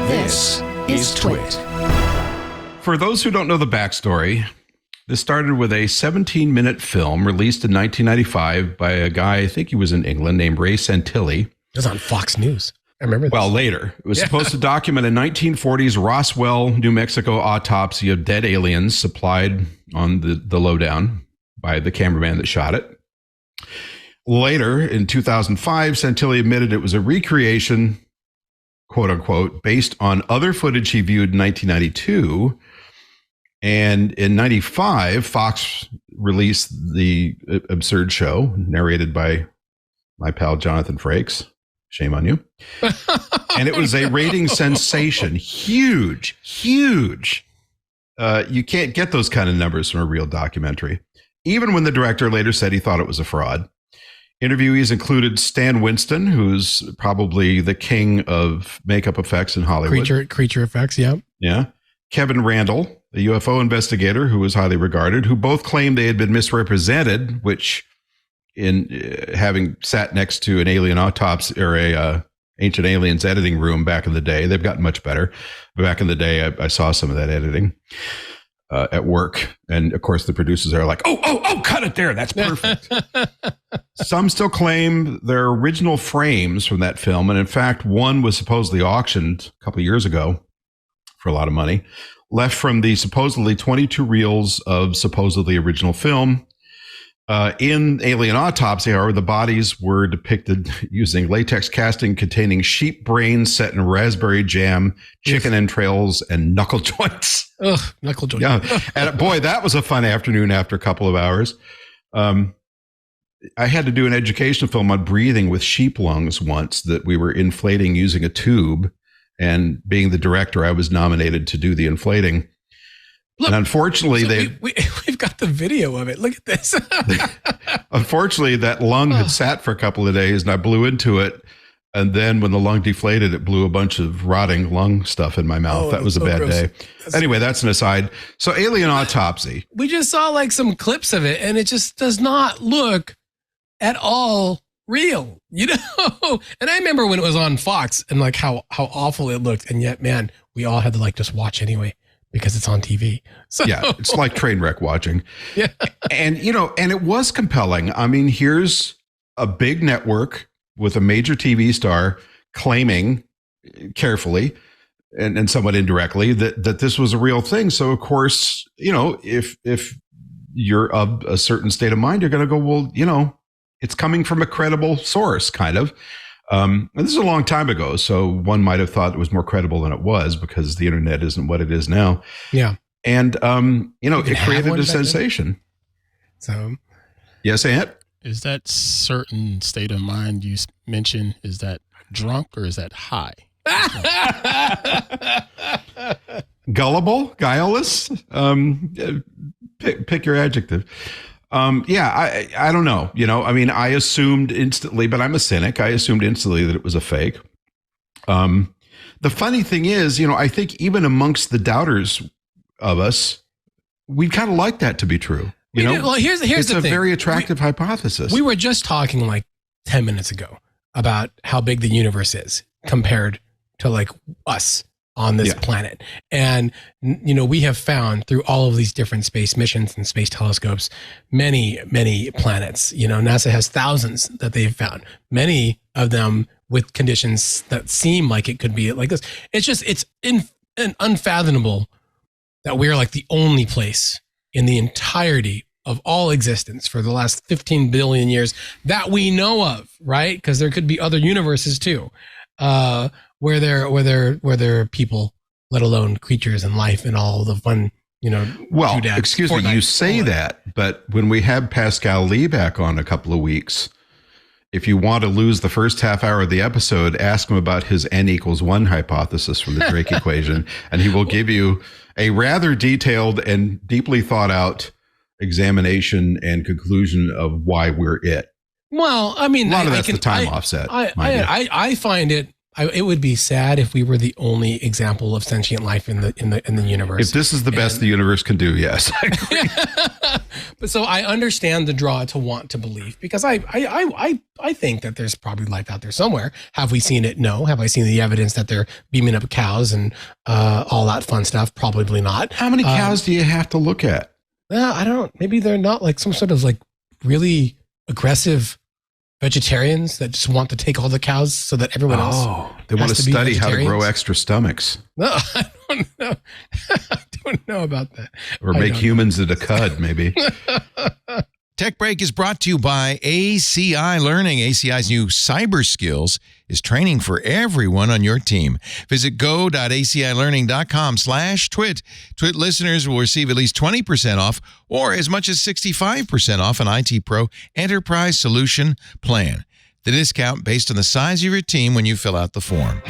This is TWiT. For those who don't know the backstory, this started with a 17-minute film released in 1995 by a guy, I think he was in England, named Ray Santilli. It was on Fox News. I remember this. Well, later. It was supposed to document a 1940s Roswell, New Mexico autopsy of dead aliens supplied on the lowdown by the cameraman that shot it. Later, in 2005, Santilli admitted it was a recreation, quote unquote, based on other footage he viewed in 1992. And in 95, Fox released the absurd show narrated by my pal Jonathan Frakes. Shame on you. And it was a rating sensation. Huge. You can't get those kind of numbers from a real documentary. Even when the director later said he thought it was a fraud. Interviewees included Stan Winston, who's probably the king of makeup effects in Hollywood. Creature effects, yeah. Yeah. Kevin Randall, a UFO investigator who was highly regarded, who both claimed they had been misrepresented, which in having sat next to an alien autopsy or a Ancient Aliens editing room back in the day, they've gotten much better. But back in the day, I saw some of that editing at work. And of course, the producers are like, oh, cut it there. That's perfect. Some still claim their original frames from that film. And in fact, one was supposedly auctioned a couple of years ago for a lot of money, left from the supposedly 22 reels of supposedly original film. In Alien Autopsy, however, the bodies were depicted using latex casting containing sheep brains set in raspberry jam, chicken entrails, and knuckle joints. Ugh, knuckle joints. Yeah. And boy, that was a fun afternoon after a couple of hours. I had to do an educational film on breathing with sheep lungs once that we were inflating using a tube. And being the director, I was nominated to do the inflating. Look, and unfortunately, we've got the video of it. Look at this. Unfortunately, that lung had sat for a couple of days and I blew into it. And then when the lung deflated, it blew a bunch of rotting lung stuff in my mouth. That was a bad day. Anyway, that's an aside. So Alien Autopsy. We just saw like some clips of it and it just does not look at all real, you know? And I remember when it was on Fox and like how awful it looked. And yet, man, we all had to like just watch anyway. Because it's on TV. So. Yeah, it's like train wreck watching. Yeah. And, and it was compelling. I mean, here's a big network with a major TV star claiming carefully and somewhat indirectly that this was a real thing. So, of course, if you're of a certain state of mind, you're going to go, well, it's coming from a credible source, kind of. And this is a long time ago, so one might have thought it was more credible than it was because the internet isn't what it is now. Yeah. And, it created a sensation. So, yes, Ant? Is that certain state of mind you mentioned, is that drunk or is that high? Gullible, guileless, pick your adjective. I don't know. I assumed instantly, but I'm a cynic. I assumed instantly that it was a fake. The funny thing is, I think even amongst the doubters of us, we kind of like that to be true. Well, here's the thing. It's a very attractive hypothesis. We were just talking like 10 minutes ago about how big the universe is compared to like us on this planet. And, we have found through all of these different space missions and space telescopes, many, many planets. NASA has thousands that they've found, many of them with conditions that seem like it could be like this. It's unfathomable that we're like the only place in the entirety of all existence for the last 15 billion years that we know of, right? Because there could be other universes too. Where there are people, let alone creatures and life and all the fun, Well, excuse me, you say that, but when we had Pascal Lee back on a couple of weeks, if you want to lose the first half hour of the episode, ask him about his n=1 hypothesis from the Drake equation, and he will give you a rather detailed and deeply thought out examination and conclusion of why we're it. Well, I mean, a lot of that's the time offset. I find it It would be sad if we were the only example of sentient life in the universe. If this is the best the universe can do, yes. But so I understand the draw to want to believe, because I think that there's probably life out there somewhere. Have we seen it? No. Have I seen the evidence that they're beaming up cows and all that fun stuff? Probably not. How many cows do you have to look at? I don't. Maybe they're not like some sort of like really aggressive vegetarians that just want to take all the cows so that everyone else. They want to study how to grow extra stomachs. No, I don't know. I don't know about that. Or make humans into cud, maybe. Tech Break is brought to you by ACI Learning. ACI's new cyber skills is training for everyone on your team. Visit go.acilearning.com/twit. Twit listeners will receive at least 20% off or as much as 65% off an IT Pro Enterprise Solution Plan. The discount based on the size of your team when you fill out the form.